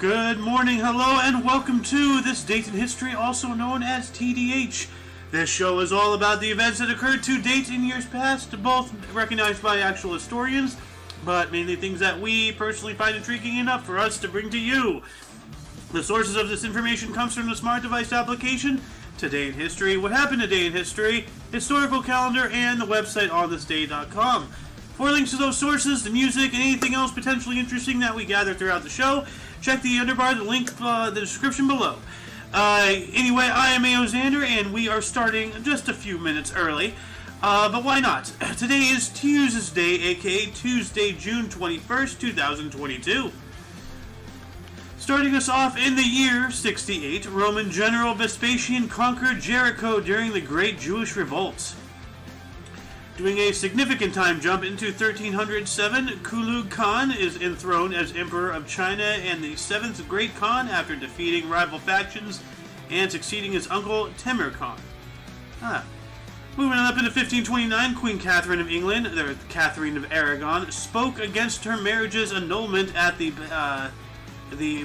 Good morning, hello, and welcome to This Date in History, also known as TDH. This show is all about the events that occurred to date in years past, both recognized by actual historians, but mainly things that we personally find intriguing enough for us to bring to you. The sources of this information comes from the Smart Device application, Today in History, What Happened Today in History, Historical Calendar, and the website onthisday.com. For links to those sources, the music, and anything else potentially interesting that we gather throughout the show, check the underbar, the link, the description below. Anyway, I am Xander, and we are starting just a few minutes early. But why not? Today is Tuesday, aka Tuesday, June 21st, 2022. Starting us off in the year 68, Roman General Vespasian conquered Jericho during the Great Jewish Revolt. Doing a significant time jump into 1307, Kublai Khan is enthroned as Emperor of China and the 7th Great Khan after defeating rival factions and succeeding his uncle Temur Khan. Moving on up into 1529, Queen Catherine of England, or Catherine of Aragon, spoke against her marriage's annulment at the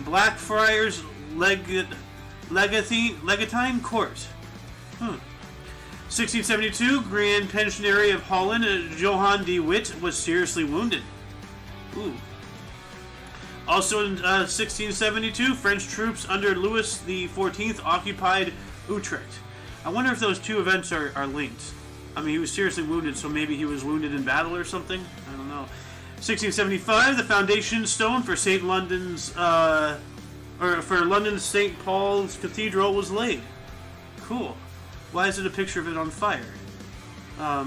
Blackfriars Legatine Court. 1672, Grand Pensionary of Holland, Johann de Witt, was seriously wounded. Also in 1672, French troops under Louis XIV occupied Utrecht. I wonder if those two events are linked. I mean, he was seriously wounded, so maybe he was wounded in battle or something? I don't know. 1675, the foundation stone for for London's St. Paul's Cathedral was laid. Cool. Why is it a picture of it on fire? By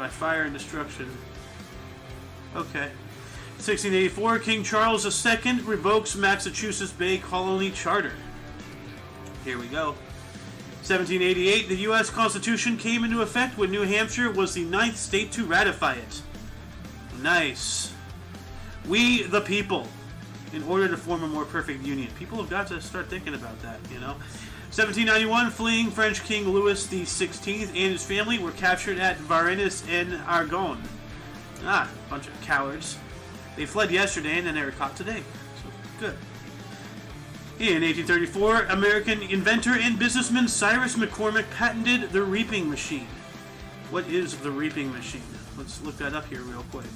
fire and destruction. Okay. 1684, King Charles II revokes Massachusetts Bay Colony Charter. Here we go. 1788, the U.S. Constitution came into effect when New Hampshire was the 9th state to ratify it. Nice. We, the people, in order to form a more perfect union. People have got to start thinking about that, you know. 1791, fleeing French King Louis XVI and his family were captured at Varennes in Argonne. Bunch of cowards. They fled yesterday and then they were caught today. So, good. In 1834, American inventor and businessman Cyrus McCormick patented the reaping machine. What is the reaping machine? Let's look that up here real quick.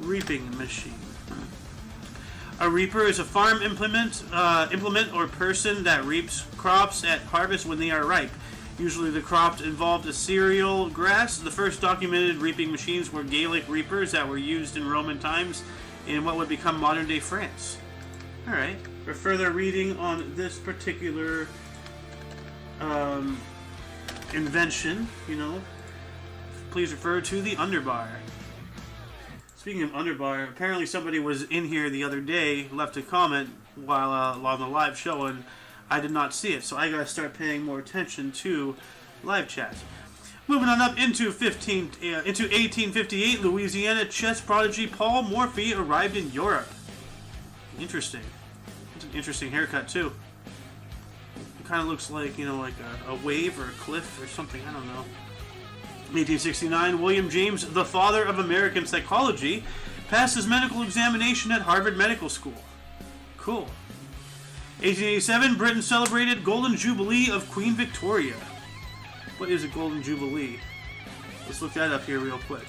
Reaping machine. A reaper is a farm implement or person that reaps crops at harvest when they are ripe. Usually the crops involved a cereal grass. The first documented reaping machines were Gaelic reapers that were used in Roman times in what would become modern-day France. Alright, for further reading on this particular invention, please refer to the underbar. Speaking of underbar, apparently somebody was in here the other day, left a comment while on the live show, and I did not see it, so I gotta start paying more attention to live chat. Moving on up into 1858, Louisiana chess prodigy Paul Morphy arrived in Europe. Interesting. It's an interesting haircut too. It kind of looks like, like a wave or a cliff or something, I don't know. 1869, William James, the father of American psychology, passed his medical examination at Harvard Medical School. Cool. 1887, Britain celebrated Golden Jubilee of Queen Victoria. What is a Golden Jubilee? Let's look that up here real quick.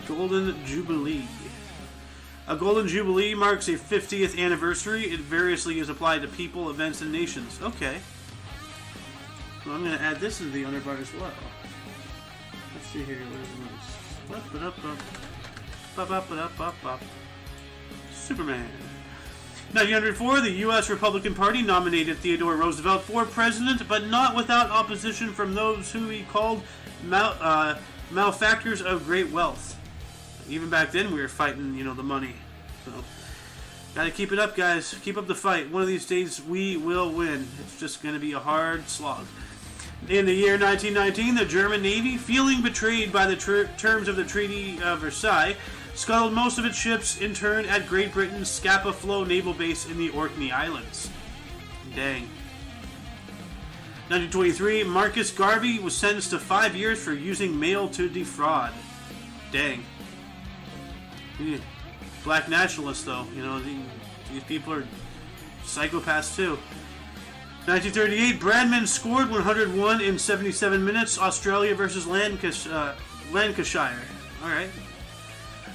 Golden Jubilee. A Golden Jubilee marks a 50th anniversary. It variously is applied to people, events, and nations. Okay. Well, I'm going to add this into the underbar as well. Let's see here. Superman. 1904, the U.S. Republican Party nominated Theodore Roosevelt for president, but not without opposition from those who he called malefactors of great wealth. Even back then, we were fighting, the money. So, gotta keep it up, guys. Keep up the fight. One of these days, we will win. It's just going to be a hard slog. In the year 1919, the German Navy, feeling betrayed by the terms of the Treaty of Versailles, scuttled most of its ships in turn at Great Britain's Scapa Flow naval base in the Orkney Islands. Dang. 1923, Marcus Garvey was sentenced to 5 years for using mail to defraud. Dang. black nationalists, though. You know, these people are psychopaths too. 1938, Bradman scored 101 in 77 minutes. Australia versus Lancashire. All right.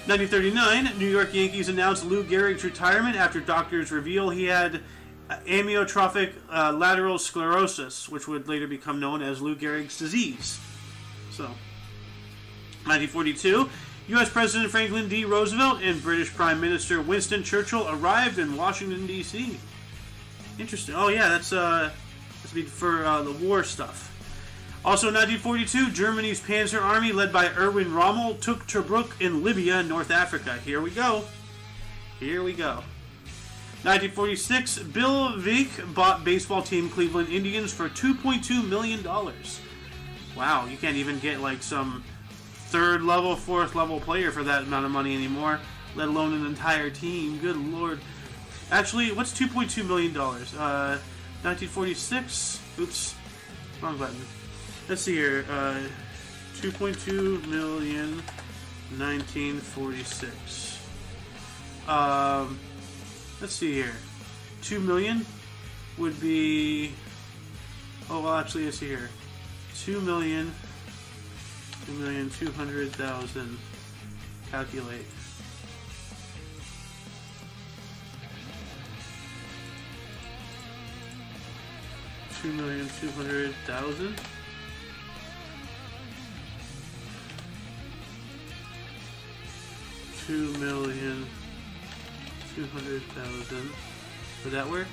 1939, New York Yankees announced Lou Gehrig's retirement after doctors reveal he had amyotrophic lateral sclerosis, which would later become known as Lou Gehrig's disease. So, 1942, U.S. President Franklin D. Roosevelt and British Prime Minister Winston Churchill arrived in Washington, D.C. Interesting. Oh, yeah, that's for the war stuff. Also, in 1942, Germany's Panzer Army, led by Erwin Rommel, took Tobruk in Libya, North Africa. Here we go. 1946, Bill Veeck bought baseball team Cleveland Indians for $2.2 million. Wow, you can't even get like some third level, fourth level player for that amount of money anymore, let alone an entire team. Good lord. Actually, what's $2.2 million? 1946? Oops. Wrong button. Let's see here. 2.2 million, 1946. Let's see here. 2 million would be... Oh, well, actually, let's see here. 2,200,000. Calculate. $2,200,000. $2,200,000. Would that work?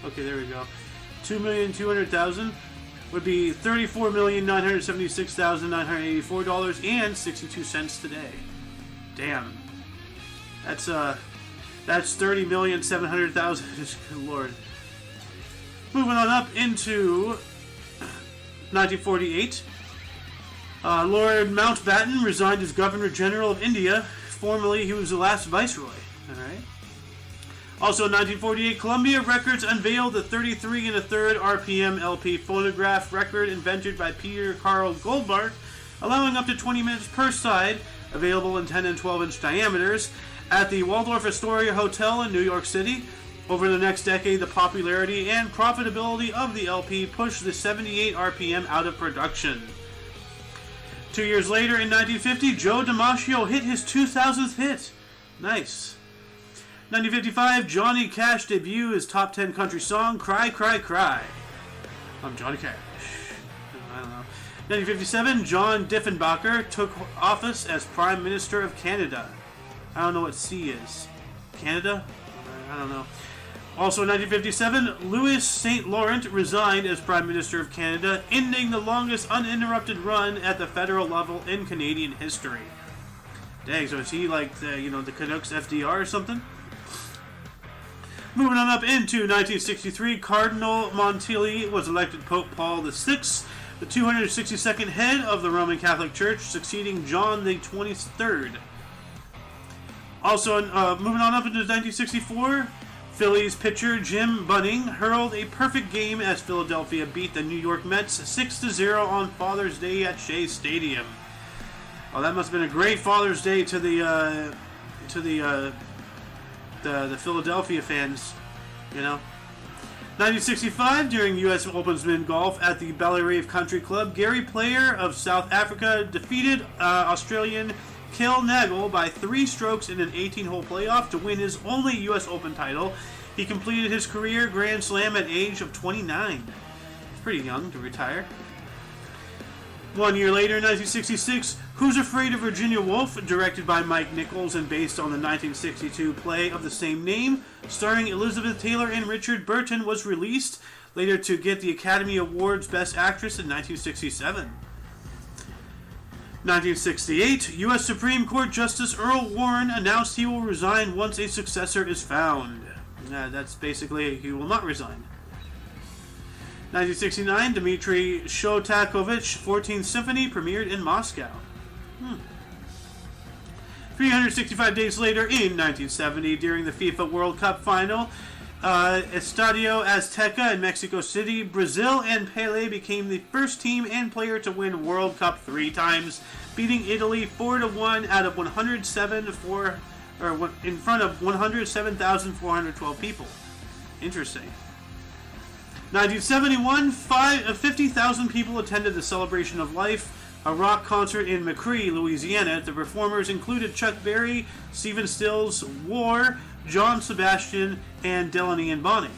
Okay, there we go. 2,200,000 would be $34,976,984.62 today. Damn. That's 30,700,000. Good lord. Moving on up into 1948. Lord Mountbatten resigned as Governor General of India. Formerly, he was the last viceroy. Alright. Also in 1948, Columbia Records unveiled the 33 1/3 RPM LP phonograph record invented by Peter Carl Goldbart, allowing up to 20 minutes per side, available in 10 and 12-inch diameters, at the Waldorf Astoria Hotel in New York City. Over the next decade, the popularity and profitability of the LP pushed the 78 RPM out of production. 2 years later, in 1950, Joe DiMaggio hit his 2000th hit. Nice. 1955, Johnny Cash debuted his top 10 country song, Cry, Cry, Cry. I'm Johnny Cash. I don't know. 1957, John Diefenbacher took office as Prime Minister of Canada. I don't know what C is. Canada? I don't know. Also in 1957, Louis St. Laurent resigned as Prime Minister of Canada, ending the longest uninterrupted run at the federal level in Canadian history. Dang, so is he like the Canucks FDR or something? Moving on up into 1963, Cardinal Montilli was elected Pope Paul VI, the 262nd head of the Roman Catholic Church, succeeding John the 23rd. Also, moving on up into 1964, Phillies pitcher Jim Bunning hurled a perfect game as Philadelphia beat the New York Mets 6-0 on Father's Day at Shea Stadium. Oh, that must have been a great Father's Day to the Philadelphia fans, you know. 1965, during U.S. Open golf at the Ballyrave Country Club, Gary Player of South Africa defeated Australian Kel Nagle by 3 strokes in an 18-hole playoff to win his only U.S. Open title. He completed his career Grand Slam at age of 29. He's pretty young to retire. 1 year later, in 1966, Who's Afraid of Virginia Woolf, directed by Mike Nichols and based on the 1962 play of the same name, starring Elizabeth Taylor and Richard Burton, was released, later to get the Academy Awards Best Actress in 1967. 1968, U.S. Supreme Court Justice Earl Warren announced he will resign once a successor is found. That's basically, he will not resign. 1969, Dmitri Shostakovich's 14th Symphony premiered in Moscow. 365 days later, in 1970, during the FIFA World Cup final, Estadio Azteca in Mexico City, Brazil and Pele became the first team and player to win World Cup 3 times, beating Italy 4-1 out of 107 for in front of 107,412 people. Interesting. 1971, 50,000 people attended the Celebration of Life, a rock concert in McCree, Louisiana. The performers included Chuck Berry, Stephen Stills, War, John Sebastian, and Delaney and Bonnie.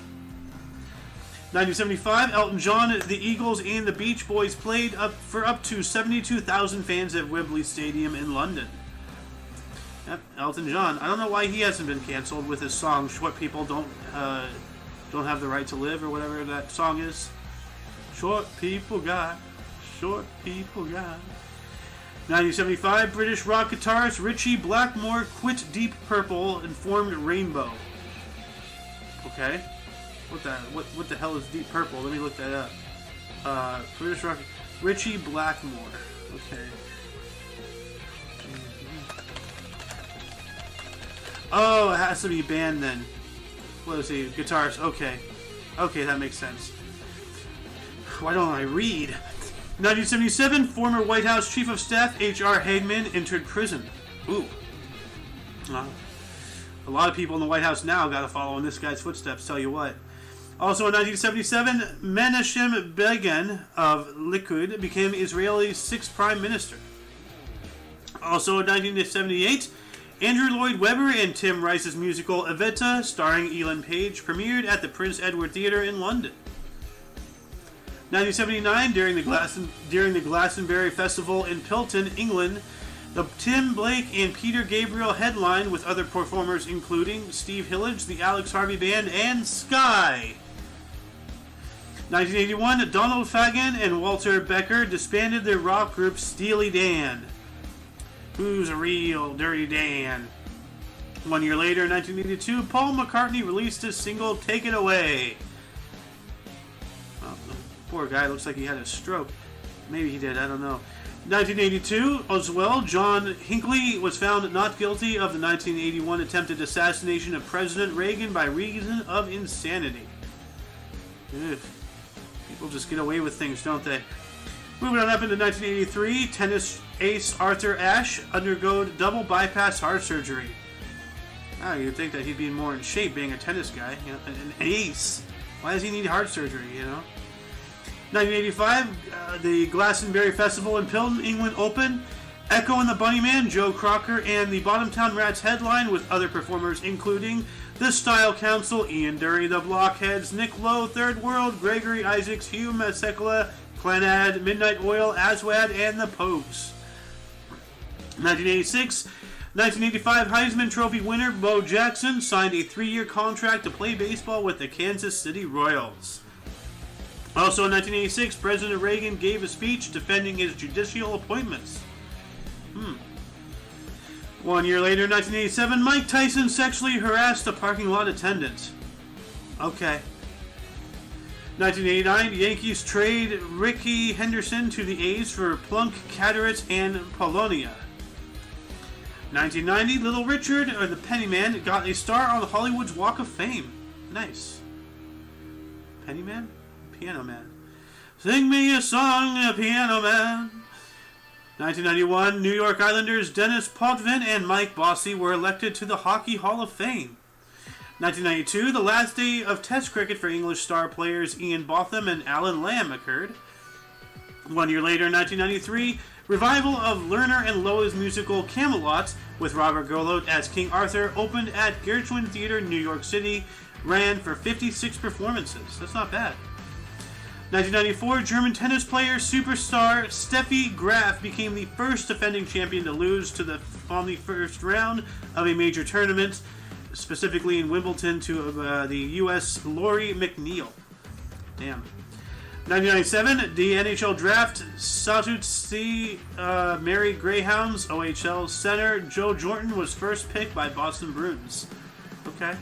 1975, Elton John, the Eagles, and the Beach Boys played for up to 72,000 fans at Wembley Stadium in London. Yep, Elton John. I don't know why he hasn't been canceled with his song "Short People Don't Have the Right to Live" or whatever that song is. Short people got. 1975, British rock guitarist Ritchie Blackmore quit Deep Purple and formed Rainbow. Okay. What the hell is Deep Purple? Let me look that up. British rock Ritchie Blackmore. Okay. Oh, it has to be band then. What is he? Guitarist. Okay. Okay, that makes sense. Why don't I read? 1977, former White House Chief of Staff H.R. Hagman entered prison. Ooh. A lot of people in the White House now got to follow in this guy's footsteps, tell you what. Also in 1977, Menachem Begin of Likud became Israel's 6th Prime Minister. Also in 1978, Andrew Lloyd Webber and Tim Rice's musical Evita, starring Ellen Page, premiered at the Prince Edward Theatre in London. 1979, during the Glastonbury Festival in Pilton, England, the Tim Blake and Peter Gabriel headlined with other performers including Steve Hillage, the Alex Harvey Band, and Sky. 1981, Donald Fagen and Walter Becker disbanded their rock group Steely Dan. Who's a real Dirty Dan? 1 year later, in 1982, Paul McCartney released his single Take It Away. Oh, the poor guy looks like he had a stroke. Maybe he did, I don't know. 1982, as well, John Hinckley was found not guilty of the 1981 attempted assassination of President Reagan by reason of insanity. Ugh. People just get away with things, don't they? Moving on up into 1983, tennis ace Arthur Ashe undergoed double bypass heart surgery. You'd think that he'd be more in shape being a tennis guy, you know, an ace. Why does he need heart surgery, you know? 1985, the Glastonbury Festival in Pilton, England opened. Echo and the Bunnyman, Joe Crocker, and the Bottomtown Rats headline with other performers including The Style Council, Ian Dury, The Blockheads, Nick Lowe, Third World, Gregory Isaacs, Hugh Masekela, Clanad, Midnight Oil, Aswad, and the Pogues. 1986, 1985 Heisman Trophy winner Bo Jackson signed a 3-year contract to play baseball with the Kansas City Royals. Also in 1986, President Reagan gave a speech defending his judicial appointments. 1 year later, in 1987, Mike Tyson sexually harassed a parking lot attendant. Okay. 1989, Yankees trade Rickey Henderson to the A's for Plunk, Caderet, and Polonia. 1990, Little Richard, or the Pennyman, got a star on Hollywood's Walk of Fame. Nice. Pennyman? Piano Man. Sing me a song, Piano Man. 1991, New York Islanders Dennis Potvin and Mike Bossy were elected to the Hockey Hall of Fame. 1992, the last day of Test cricket for English star players Ian Botham and Alan Lamb occurred. 1 year later, in 1993, revival of Lerner and Loewe's musical Camelot, with Robert Goldthwait as King Arthur, opened at Gershwin Theater, New York City, ran for 56 performances. That's not bad. 1994, German tennis player superstar Steffi Graf became the first defending champion to lose on the first round of a major tournament, specifically in Wimbledon, to the U.S. Lori McNeil. Damn. 1997, the NHL draft, Sault Ste. Marie Greyhounds, OHL center Joe Jordan was first picked by Boston Bruins. Okay.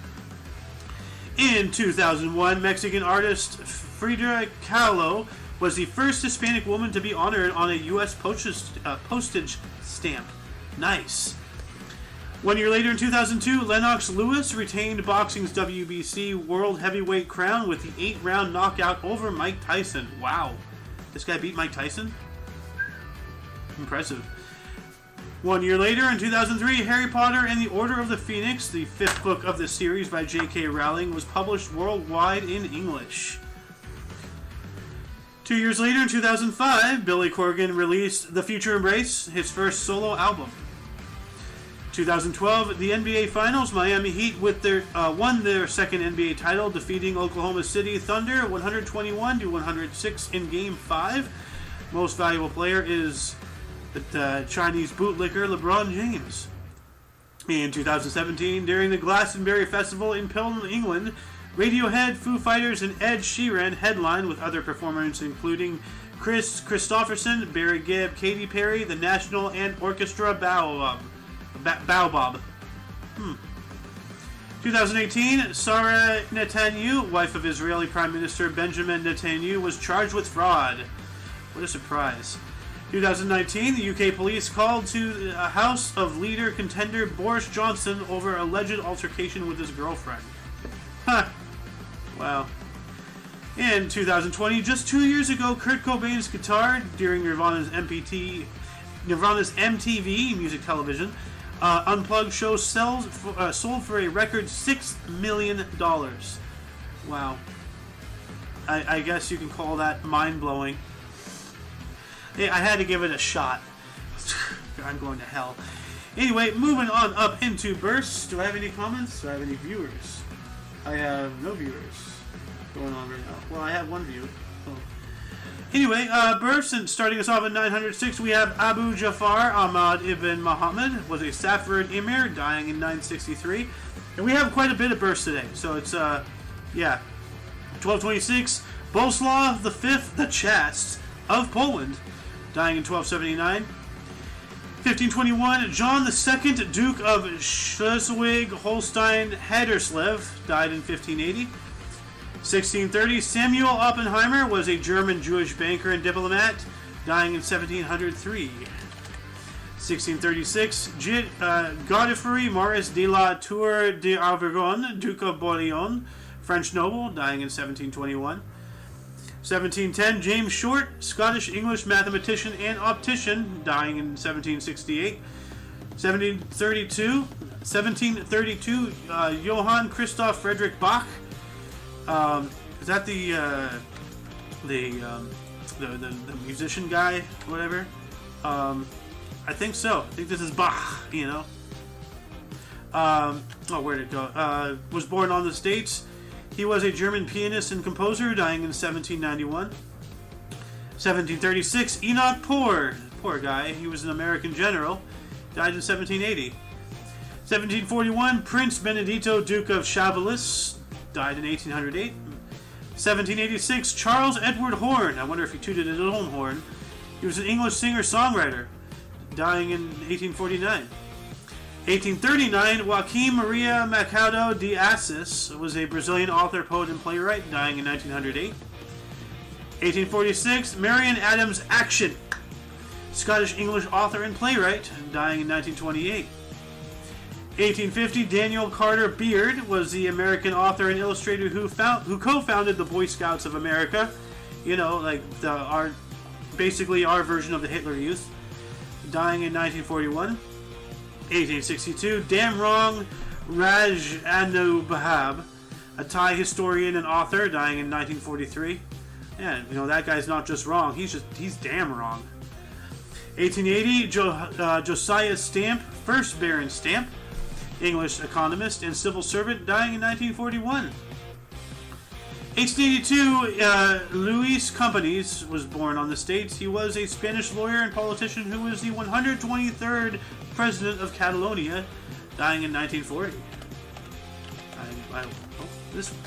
In 2001, Mexican artist Frida Kahlo was the first Hispanic woman to be honored on a U.S. postage stamp. Nice. 1 year later, in 2002, Lennox Lewis retained boxing's WBC World Heavyweight crown with the 8-round knockout over Mike Tyson. Wow. This guy beat Mike Tyson? Impressive. 1 year later, in 2003, Harry Potter and the Order of the Phoenix, the 5th book of the series by J.K. Rowling, was published worldwide in English. 2 years later, in 2005, Billy Corgan released The Future Embrace, his first solo album. 2012, the NBA Finals, Miami Heat won their second NBA title, defeating Oklahoma City Thunder 121-106 in Game 5. Most valuable player is the Chinese bootlicker LeBron James. In 2017, during the Glastonbury Festival in Pilsen, England, Radiohead, Foo Fighters, and Ed Sheeran headlined with other performers including Chris Christopherson, Barry Gibb, Katy Perry, the National and Orchestra Baobab. 2018, Sarah Netanyahu, wife of Israeli Prime Minister Benjamin Netanyahu, was charged with fraud. What a surprise. 2019, the UK police called to a house of leader contender Boris Johnson over alleged altercation with his girlfriend. Huh. Wow. In 2020, just 2 years ago, Kurt Cobain's guitar during Nirvana's MTV Music Television Unplugged show sold for a record $6 million. Wow. I guess you can call that mind-blowing. Hey, I had to give it a shot. I'm going to hell. Anyway, moving on up into bursts. Do I have any comments? Do I have any viewers? I have no viewers going on right now. Well, I have one view. Oh. Anyway, bursts, and starting us off at 906, we have Abu Jafar Ahmad ibn Muhammad, was a Safarid Emir, dying in 963. And we have quite a bit of bursts today. So it's, 1226, Boleslaw V, the Chast of Poland, dying in 1279. 1521, John II, Duke of Schleswig-Holstein-Haderslev, died in 1580. 1630, Samuel Oppenheimer was a German Jewish banker and diplomat, dying in 1703. 1636, Godefroy Maurice de la Tour d'Auvergne, Duke of Bouillon, French noble, dying in 1721. 1710, James Short, Scottish-English mathematician and optician, dying in 1768. 1732, Johann Christoph Friedrich Bach. Is that the musician guy, whatever? I think so. I think this is Bach, you know. Where'd it go? Was born on the States. He was a German pianist and composer, dying in 1791. 1736, Enoch Poor. Poor guy. He was an American general. Died in 1780. 1741, Prince Benedetto, Duke of Chavalis. Died in 1808. 1786, Charles Edward Horn. I wonder if he tooted his own horn. He was an English singer-songwriter. Dying in 1849. 1839, Joaquim Maria Machado de Assis was a Brazilian author, poet, and playwright, dying in 1908. 1846, Marian Adams Action, Scottish-English author and playwright, dying in 1928. 1850, Daniel Carter Beard was the American author and illustrator who co-founded the Boy Scouts of America. You know, like basically our version of the Hitler Youth, dying in 1941. 1862, Damrong Rajanubhab, a Thai historian and author, dying in 1943. Yeah, you know, that guy's not just wrong, he's damn wrong. 1880, Josiah Stamp, first Baron Stamp, English economist and civil servant, dying in 1941. 1882, Luis Companys was born on the States. He was a Spanish lawyer and politician who was the 123rd president of Catalonia, dying in 1940. This one.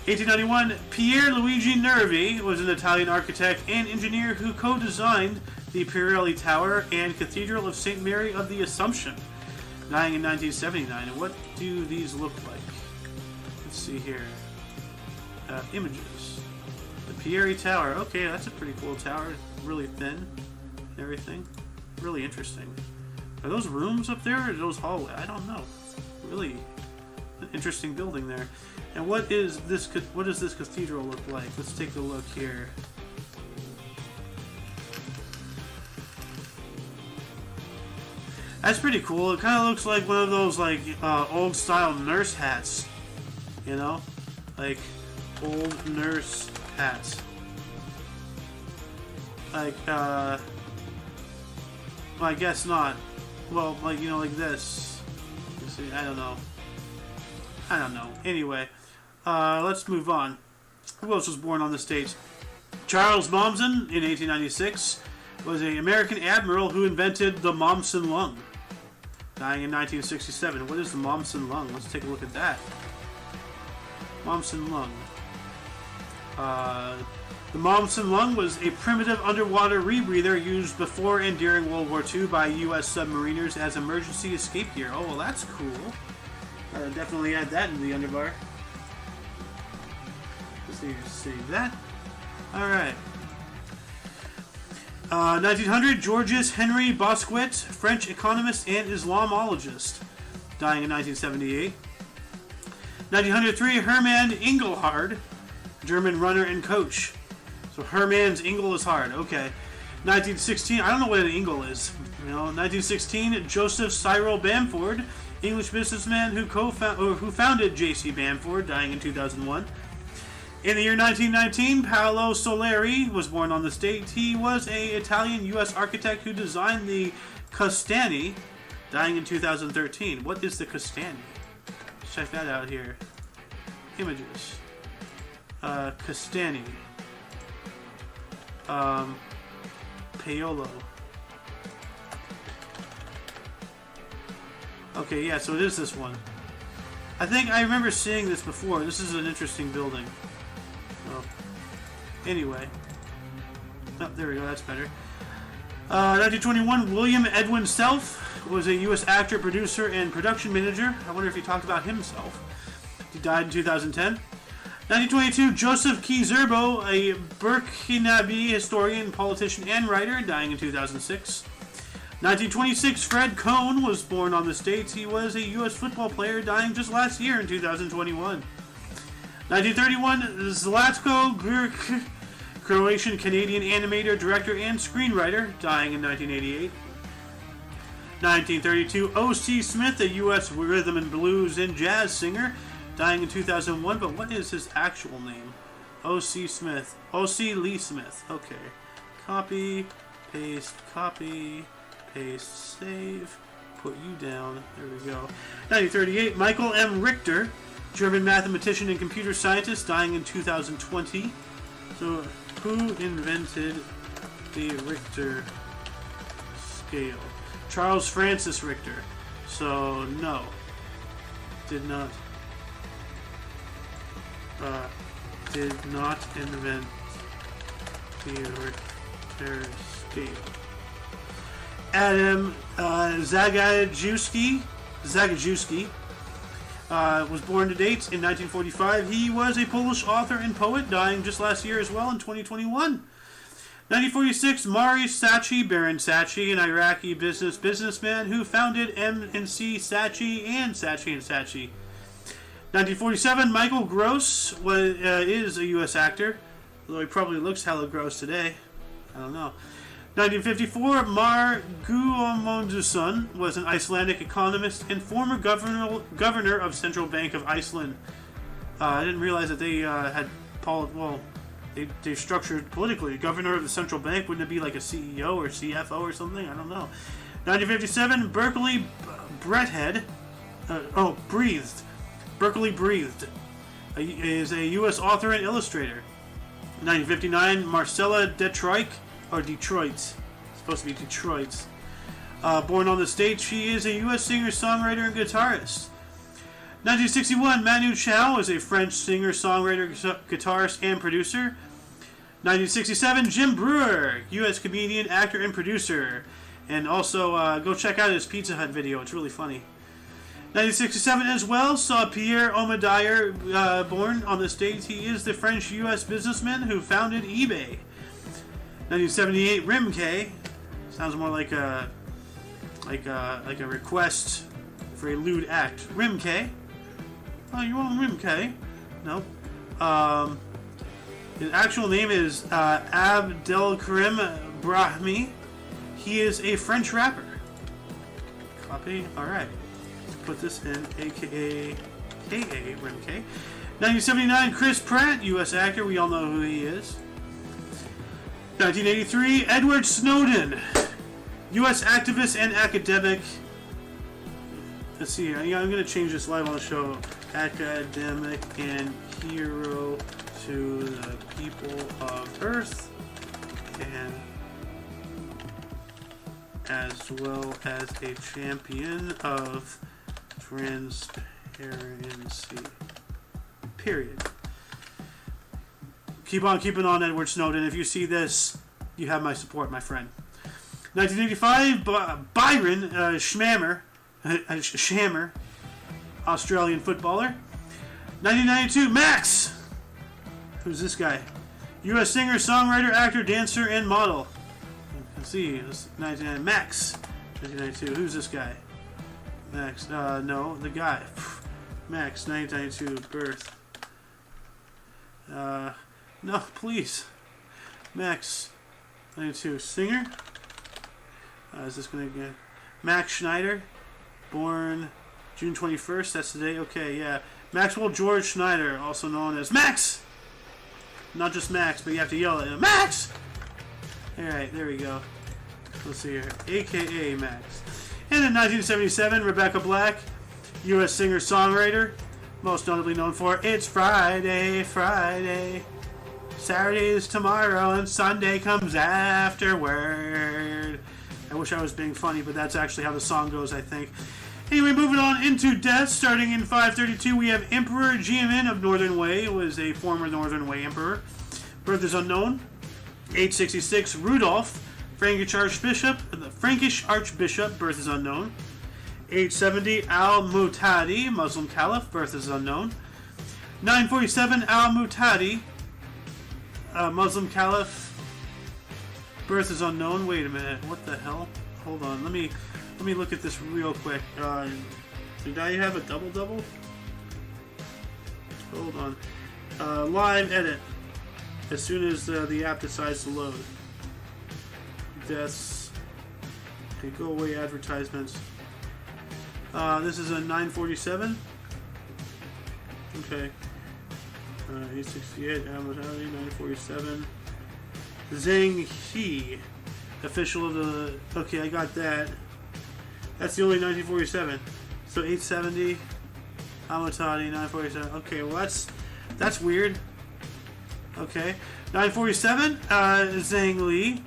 1891, Pier Luigi Nervi was an Italian architect and engineer who co-designed the Pirelli Tower and Cathedral of St. Mary of the Assumption, dying in 1979. And what do these look like? Let's see here. Images. The Pieri Tower. Okay, that's a pretty cool tower. Really thin and everything. Really interesting. Are those rooms up there or are those hallways? I don't know. Really an interesting building there. And what does this cathedral look like? Let's take a look here. That's pretty cool. It kind of looks like one of those like old style nurse hats, you know, like old nurse hats. Like well, I guess not. Well, like, you know, like this. You see, I don't know. Anyway, let's move on. Who else was born on this date? Charles Mommsen in 1896 was an American admiral who invented the Mommsen lung. Dying in 1967. What is the Mommsen lung? Let's take a look at that. Mommsen lung. The Mommsen lung was a primitive underwater rebreather used before and during World War II by U.S. submariners as emergency escape gear. Oh, well, that's cool. Definitely add that in the underbar. Let's save that. Alright. 1900, Georges Henri Bosquet, French economist and Islamologist, dying in 1978. 1903, Hermann Engelhard, German runner and coach. So Hermann's Engel is hard. Okay. 1916, I don't know what an Engel is. You know, 1916, Joseph Cyril Bamford, English businessman who founded J.C. Bamford, dying in 2001. In the year 1919, Paolo Soleri was born on this date. He was an Italian U.S. architect who designed the Castani, dying in 2013. What is the Castani? Let's check that out here. Images. Castani. Paolo. Okay, yeah, so it is this one. I think I remember seeing this before. This is an interesting building. Oh. Anyway. Oh, there we go, that's better. 1921, William Edwin Self was a U.S. actor, producer, and production manager. I wonder if he talked about himself. He died in 2010. 1922, Joseph Key-Zerbo, a Burkinabe historian, politician, and writer, dying in 2006. 1926, Fred Cohn was born on this date. He was a U.S. football player, dying just last year in 2021. 1931, Zlatko Grk, Croatian-Canadian animator, director, and screenwriter, dying in 1988. 1932, O.C. Smith, a U.S. rhythm and blues and jazz singer, dying in 2001. But what is his actual name? O.C. Smith. O.C. Lee Smith. Okay. Copy, paste, save, put you down. There we go. 1938, Michael M. Richter, German mathematician and computer scientist, dying in 2020. So, who invented the Richter scale? Charles Francis Richter. So, no. Did not invent the Richter scale. Adam Zagajewski was born to date in 1945. He was a Polish author and poet, dying just last year as well in 2021. 1946, Mari Sachi, Baron Sachi, an Iraqi businessman who founded M&C Sachi and Sachi & Sachi. 1947, Michael Gross is a U.S. actor, although he probably looks hella gross today. I don't know. 1954, Mar Guðmundsson was an Icelandic economist and former governor of Central Bank of Iceland. I didn't realize that they had they structured politically. Governor of the Central Bank, wouldn't it be like a CEO or CFO or something? I don't know. 1957, Berkeley Berkeley Breathed is a U.S. author and illustrator. 1959, Marcella Detroit. It's supposed to be Detroit. Born on the stage, she is a U.S. singer, songwriter, and guitarist. 1961, Manu Chao is a French singer, songwriter, guitarist, and producer. 1967, Jim Breuer, U.S. comedian, actor, and producer. And also, go check out his Pizza Hut video. It's really funny. 1967 as well saw Pierre Omidyar born on the stage. He is the French-U.S. businessman who founded eBay. 1978, Rimkay. Sounds more like a request for a lewd act. Rimkay. Oh, you want Rimkay? No. His actual name is Abdelkarim Brahmi. He is a French rapper. Copy. Alright. Put this in aka KA Rim K. 1979, Chris Pratt, U.S. actor. We all know who he is. 1983, Edward Snowden, U.S. activist and academic. Let's see here. I'm going to change this live on the show. Academic and hero to the people of Earth, and as well as a champion of transparency. Period. Keep on keeping on, Edward Snowden. If you see this, you have my support, my friend. 1985, Byron Shammer, Australian footballer. 1992, Max. Who's this guy? U.S. singer, songwriter, actor, dancer, and model. Let's see. 1990, Max. 1992. Who's this guy? Max. No, the guy. Max. 1992. Birth. No, please. Max. 92. Singer. Is this gonna get Max Schneider? Born June 21st. That's the day. Okay, yeah. Maxwell George Schneider, also known as Max. Not just Max, but you have to yell at him. Max! Alright, there we go. Let's see here. AKA Max. And in 1977, Rebecca Black, U.S. singer-songwriter, most notably known for It's Friday, Friday. Saturday is tomorrow, and Sunday comes afterward. I wish I was being funny, but that's actually how the song goes, I think. Anyway, moving on into death, starting in 532, we have Emperor Jiamin of Northern Wei. It was a former Northern Wei emperor. Birth is unknown. 866, Rudolph, Frankish Archbishop. Birth is unknown. 870, Al-Mu'tadi, Muslim Caliph. Birth is unknown. 947, Al-Mu'tadi, Muslim Caliph. Birth is unknown. Wait a minute. What the hell? Hold on. Let me look at this real quick. Did I have a double-double? Hold on. Live edit. As soon as the app decides to load. Deaths. Okay, go away advertisements. This is a 947. Okay. 868, 947. Zhang He, official of the... Okay, I got that. That's the only 1947. So 870, Amatadi, 947. Okay, well that's weird. Okay. 947, Zhang Li,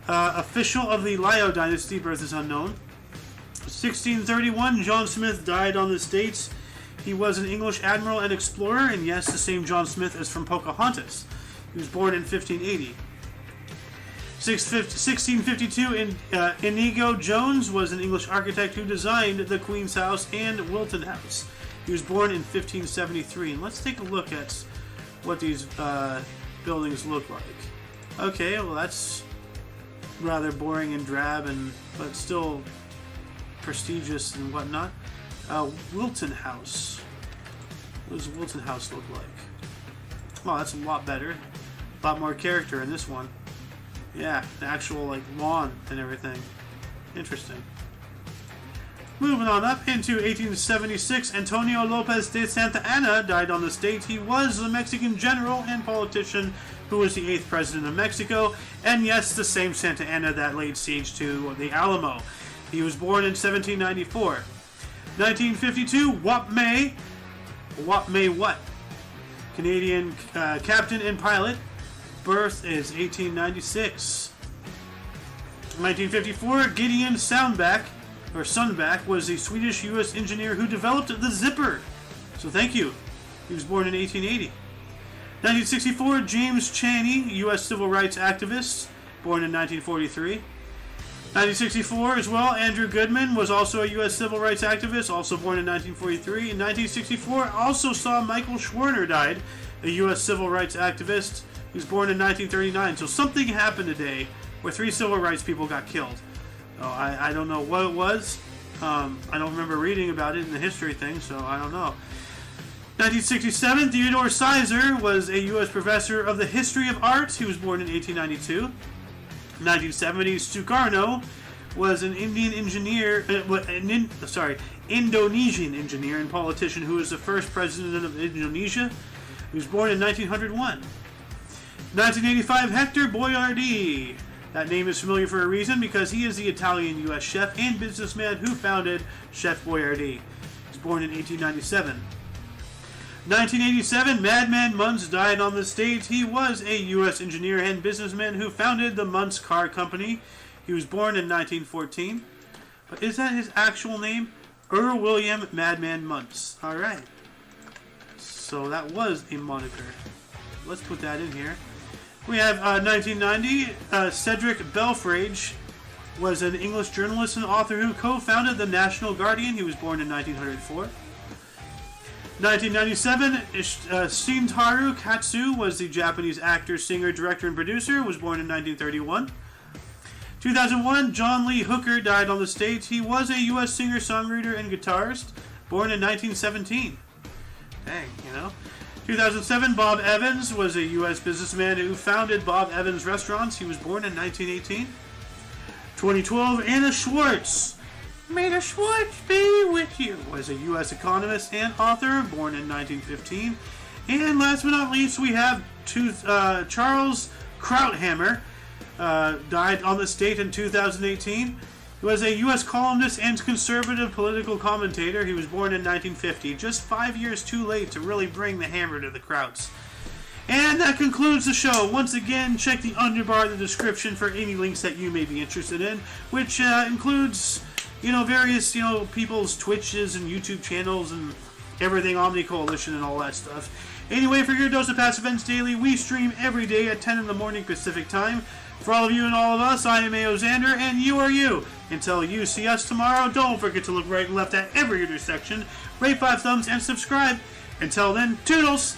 official of the Liao dynasty, birth is unknown. 1631, John Smith died on the States. He was an English admiral and explorer, and yes, the same John Smith as from Pocahontas. He was born in 1580. 1652, Inigo Jones was an English architect who designed the Queen's House and Wilton House. He was born in 1573. And let's take a look at what these buildings look like. Okay, well that's rather boring and drab, but still prestigious and whatnot. Wilton House. What does Wilton House look like? Oh, that's a lot better. A lot more character in this one. Yeah, the actual lawn and everything. Interesting. Moving on up into 1876, Antonio Lopez de Santa Anna died on this date. He was a Mexican general and politician who was the 8th president of Mexico, and yes, the same Santa Anna that laid siege to the Alamo. He was born in 1794. 1952, Wap May what? Canadian captain and pilot. Birth is 1896. 1954, Gideon Sunback was a Swedish-U.S. engineer who developed the zipper. So thank you. He was born in 1880. 1964, James Chaney, U.S. civil rights activist, born in 1943. 1964 as well, Andrew Goodman was also a U.S. civil rights activist, also born in 1943. In 1964, also saw Michael Schwerner died, a U.S. civil rights activist. He was born in 1939. So something happened today where 3 civil rights people got killed. I don't know what it was. I don't remember reading about it in the history thing, so I don't know. 1967, Theodore Sizer was a U.S. professor of the history of art. He was born in 1892. 1970, Sukarno was an Indonesian engineer and politician who was the first president of Indonesia. He was born in 1901. 1985, Hector Boiardi. That name is familiar for a reason because he is the Italian U.S. chef and businessman who founded Chef Boyardee. He was born in 1897. 1987, Madman Muntz died on the stage. He was a U.S. engineer and businessman who founded the Muntz Car Company. He was born in 1914. But is that his actual name? William Madman Muntz. Alright. So that was a moniker. Let's put that in here. We have 1990, Cedric Belfrage was an English journalist and author who co-founded the National Guardian. He was born in 1904. 1997, Shintaro Katsu was the Japanese actor, singer, director, and producer. Was born in 1931. 2001, John Lee Hooker died on the stage. He was a U.S. singer, songwriter, and guitarist. Born in 1917. Dang, you know. 2007, Bob Evans was a U.S. businessman who founded Bob Evans Restaurants. He was born in 1918. 2012, Anna Schwartz. May the Schwartz be with you. Was a U.S. economist and author, born in 1915. And last but not least, we have Charles Krauthammer. Died on the stage in 2018. He was a U.S. columnist and conservative political commentator. He was born in 1950, just 5 years too late to really bring the hammer to the Krauts. And that concludes the show. Once again, check the underbar in the description for any links that you may be interested in, which includes, various, people's Twitches and YouTube channels and everything, OMNI Coalition and all that stuff. Anyway, for your dose of Past Events Daily, we stream every day at 10 in the morning Pacific Time. For all of you and all of us, I am A.O. Xander, and you are you. Until you see us tomorrow, don't forget to look right and left at every intersection, rate 5 thumbs, and subscribe. Until then, toodles!